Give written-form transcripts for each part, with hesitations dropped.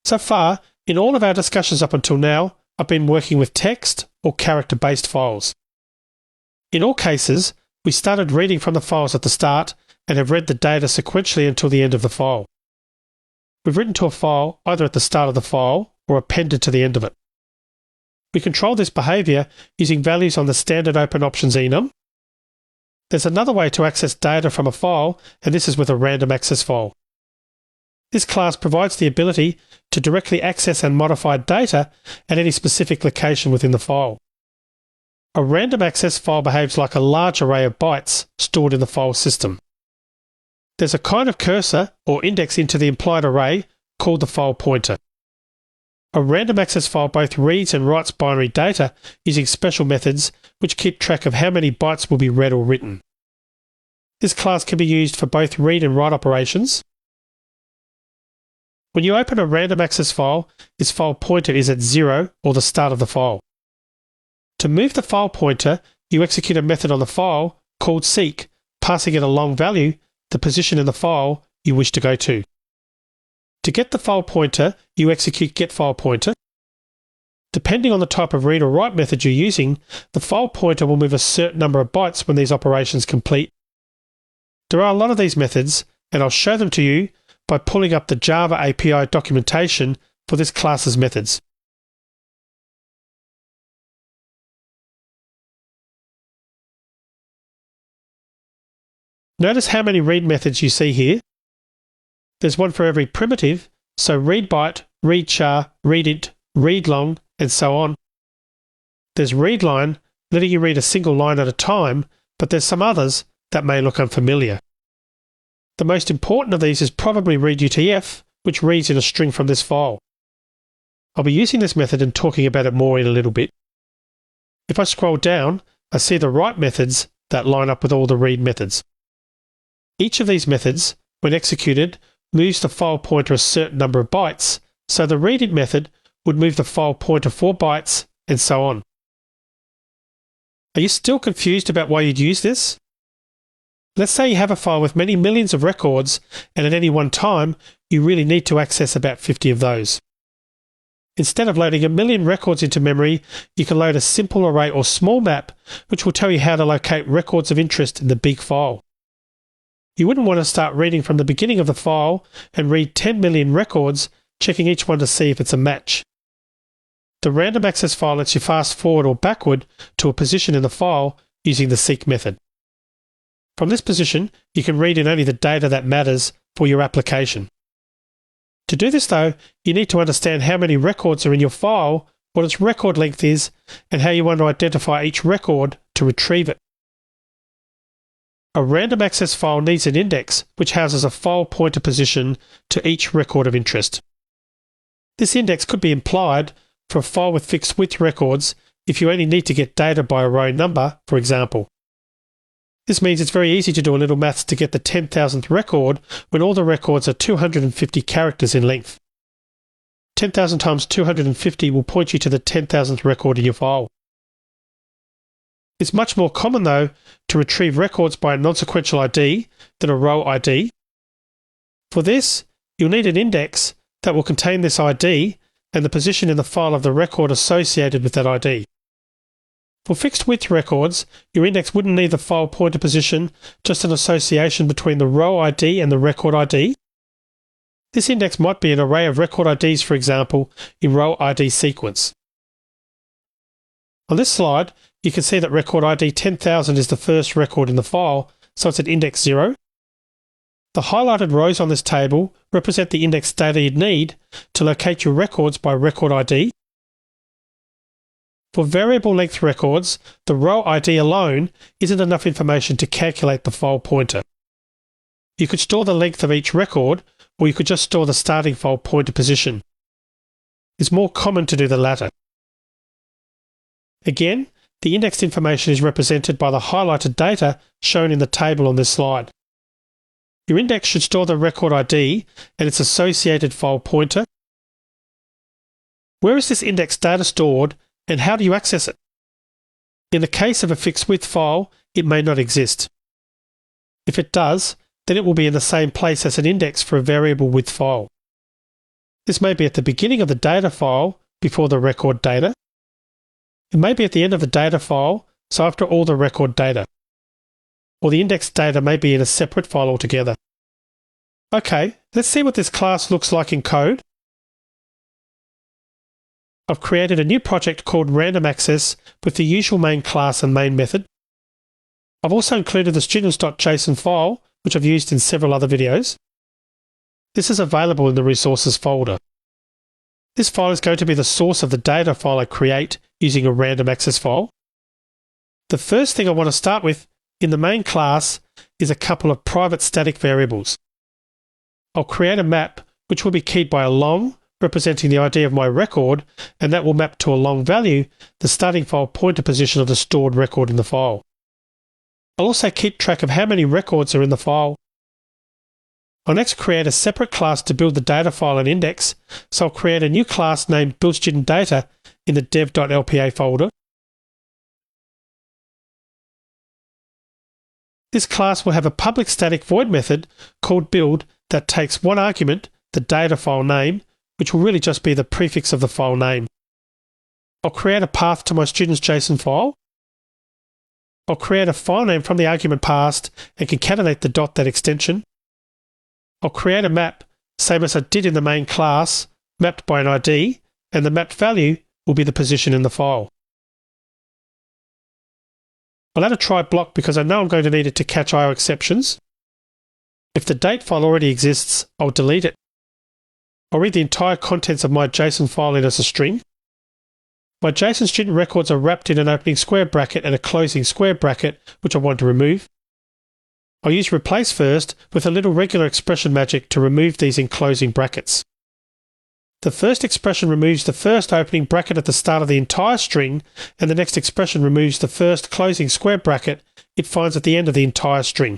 So far, in all of our discussions up until now, I've been working with text or character-based files. In all cases, we started reading from the files at the start and have read the data sequentially until the end of the file. We've written to a file either at the start of the file or appended to the end of it. We control this behaviour using values on the standard open options enum. There's another way to access data from a file, and this is with a random access file. This class provides the ability to directly access and modify data at any specific location within the file. A random access file behaves like a large array of bytes stored in the file system. There's a kind of cursor or index into the implied array called the file pointer. A random access file both reads and writes binary data using special methods which keep track of how many bytes will be read or written. This class can be used for both read and write operations. When you open a random access file, its file pointer is at 0 or the start of the file. To move the file pointer, you execute a method on the file called seek, passing it a long value, the position in the file you wish to go to. To get the file pointer, you execute getFilePointer. Depending on the type of read or write method you're using, the file pointer will move a certain number of bytes when these operations complete. There are a lot of these methods, and I'll show them to you by pulling up the Java API documentation for this class's methods. Notice how many read methods you see here. There's one for every primitive, so readByte, readChar, readInt, readLong, and so on. There's readLine, letting you read a single line at a time, but there's some others that may look unfamiliar. The most important of these is probably readUTF, which reads in a string from this file. I'll be using this method and talking about it more in a little bit. If I scroll down, I see the write methods that line up with all the read methods. Each of these methods, when executed, moves the file pointer a certain number of bytes, so the readInt method would move the file pointer 4 bytes, and so on. Are you still confused about why you'd use this? Let's say you have a file with many millions of records, and at any one time, you really need to access about 50 of those. Instead of loading a million records into memory, you can load a simple array or small map, which will tell you how to locate records of interest in the big file. You wouldn't want to start reading from the beginning of the file and read 10 million records, checking each one to see if it's a match. The random access file lets you fast forward or backward to a position in the file using the seek method. From this position, you can read in only the data that matters for your application. To do this though, you need to understand how many records are in your file, what its record length is, and how you want to identify each record to retrieve it. A random access file needs an index which houses a file pointer position to each record of interest. This index could be implied for a file with fixed width records if you only need to get data by a row number, for example. This means it's very easy to do a little maths to get the 10,000th record when all the records are 250 characters in length. 10,000 times 250 will point you to the 10,000th record in your file. It's much more common, though, to retrieve records by a non-sequential ID than a row ID. For this, you'll need an index that will contain this ID and the position in the file of the record associated with that ID. For fixed width records, your index wouldn't need the file pointer position, just an association between the row ID and the record ID. This index might be an array of record IDs, for example, in row ID sequence. On this slide, you can see that record ID 10,000 is the first record in the file, so it's at index 0. The highlighted rows on this table represent the index data you'd need to locate your records by record ID. For variable length records, the row ID alone isn't enough information to calculate the file pointer. You could store the length of each record, or you could just store the starting file pointer position. It's more common to do the latter. Again, the indexed information is represented by the highlighted data shown in the table on this slide. Your index should store the record ID and its associated file pointer. Where is this index data stored and how do you access it? In the case of a fixed width file, it may not exist. If it does, then it will be in the same place as an index for a variable width file. This may be at the beginning of the data file before the record data. It may be at the end of the data file, so after all the record data. Or the index data may be in a separate file altogether. Okay, let's see what this class looks like in code. I've created a new project called Random Access with the usual main class and main method. I've also included the students.json file, which I've used in several other videos. This is available in the resources folder. This file is going to be the source of the data file I create using a random access file. The first thing I want to start with in the main class is a couple of private static variables. I'll create a map which will be keyed by a long, representing the ID of my record, and that will map to a long value, the starting file pointer position of the stored record in the file. I'll also keep track of how many records are in the file. I'll next create a separate class to build the data file and index, so I'll create a new class named buildStudentData in the dev.lpa folder. This class will have a public static void method called build that takes one argument, the data file name, which will really just be the prefix of the file name. I'll create a path to my students.json file. I'll create a file name from the argument passed and concatenate the .that extension. I'll create a map, same as I did in the main class, mapped by an ID, and the mapped value will be the position in the file. I'll add a try block because I know I'm going to need it to catch IO exceptions. If the date file already exists, I'll delete it. I'll read the entire contents of my JSON file in as a string. My JSON student records are wrapped in an opening square bracket and a closing square bracket, which I want to remove. I'll use replace first with a little regular expression magic to remove these enclosing brackets. The first expression removes the first opening bracket at the start of the entire string, and the next expression removes the first closing square bracket it finds at the end of the entire string.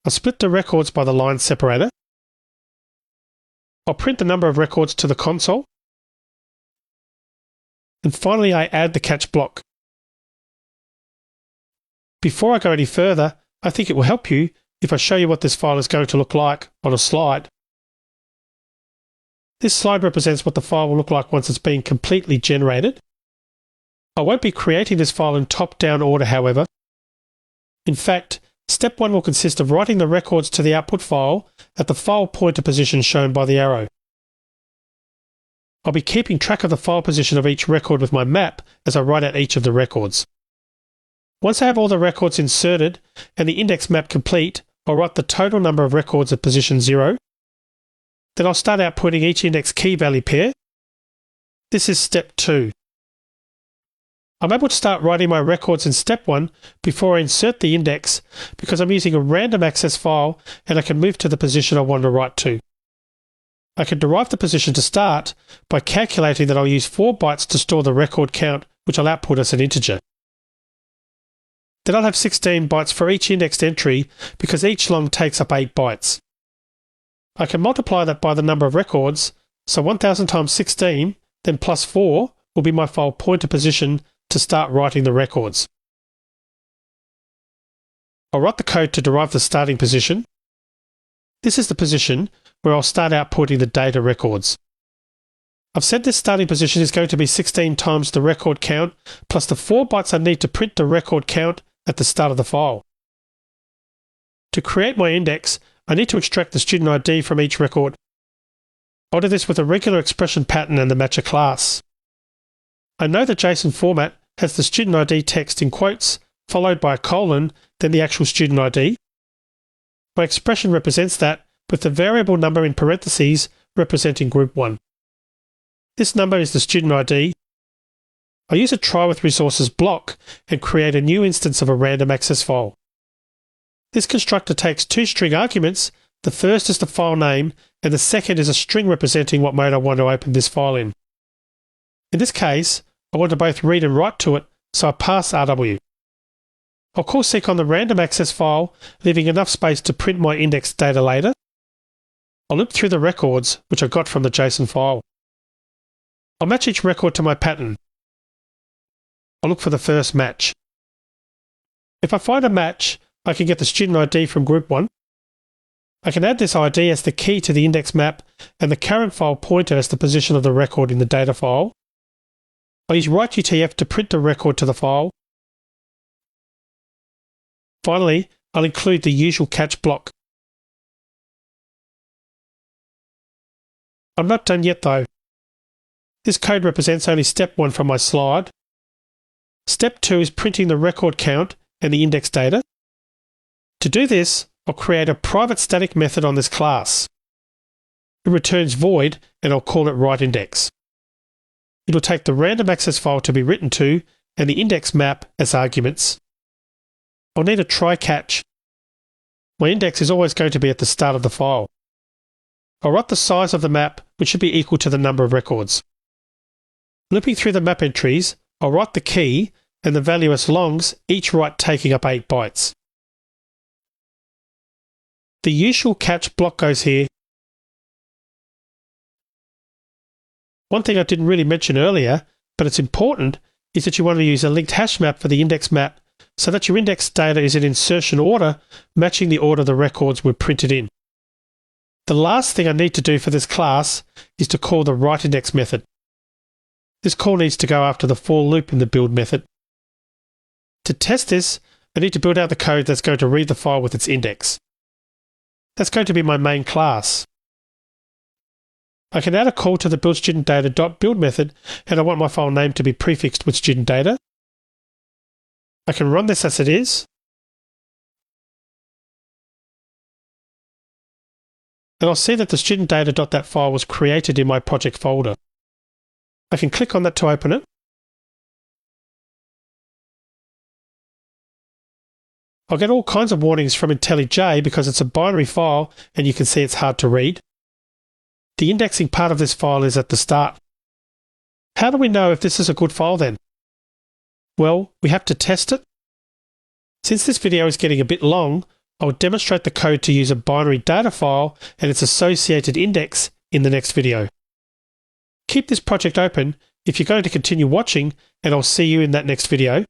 I'll split the records by the line separator. I'll print the number of records to the console. And finally, I add the catch block. Before I go any further, I think it will help you if I show you what this file is going to look like on a slide. This slide represents what the file will look like once it's been completely generated. I won't be creating this file in top-down order, however. In fact, step 1 will consist of writing the records to the output file at the file pointer position shown by the arrow. I'll be keeping track of the file position of each record with my map as I write out each of the records. Once I have all the records inserted and the index map complete, I'll write the total number of records at position 0. Then I'll start outputting each index key value pair. This is step 2. I'm able to start writing my records in step 1 before I insert the index because I'm using a random access file and I can move to the position I want to write to. I can derive the position to start by calculating that I'll use 4 bytes to store the record count, which I'll output as an integer. Then I'll have 16 bytes for each indexed entry because each long takes up 8 bytes. I can multiply that by the number of records, so 1000 times 16, then plus 4 will be my file pointer position to start writing the records. I'll write the code to derive the starting position. This is the position where I'll start outputting the data records. I've said this starting position is going to be 16 times the record count plus the 4 bytes I need to print the record count at the start of the file. To create my index, I need to extract the student ID from each record. I'll do this with a regular expression pattern and the matcher class. I know the JSON format has the student ID text in quotes, followed by a colon, then the actual student ID. My expression represents that, with the variable number in parentheses representing group 1. This number is the student ID. I use a try with resources block and create a new instance of a random access file. This constructor takes 2 string arguments. The first is the file name and the second is a string representing what mode I want to open this file in. In this case, I want to both read and write to it, so I pass RW. I'll call seek on the random access file, leaving enough space to print my indexed data later. I'll loop through the records, which I got from the JSON file. I'll match each record to my pattern. I'll look for the first match. If I find a match, I can get the student ID from group 1. I can add this ID as the key to the index map and the current file pointer as the position of the record in the data file. I'll use WriteUTF to print the record to the file. Finally, I'll include the usual catch block. I'm not done yet though. This code represents only step 1 from my slide. Step 2 is printing the record count and the index data. To do this, I'll create a private static method on this class. It returns void and I'll call it writeIndex. It'll take the random access file to be written to and the index map as arguments. I'll need a try catch. My index is always going to be at the start of the file. I'll write the size of the map, which should be equal to the number of records. Looping through the map entries, I'll write the key and the value as longs, each write taking up 8 bytes. The usual catch block goes here. One thing I didn't really mention earlier, but it's important, is that you want to use a linked hash map for the index map so that your index data is in insertion order, matching the order the records were printed in. The last thing I need to do for this class is to call the writeIndex method. This call needs to go after the for loop in the build method. To test this, I need to build out the code that's going to read the file with its index. That's going to be my main class. I can add a call to the buildStudentData.build method, and I want my file name to be prefixed with student data. I can run this as it is. And I'll see that the studentData.that file was created in my project folder. I can click on that to open it. I'll get all kinds of warnings from IntelliJ because it's a binary file and you can see it's hard to read. The indexing part of this file is at the start. How do we know if this is a good file then? Well, we have to test it. Since this video is getting a bit long, I'll demonstrate the code to use a binary data file and its associated index in the next video. Keep this project open if you're going to continue watching, and I'll see you in that next video.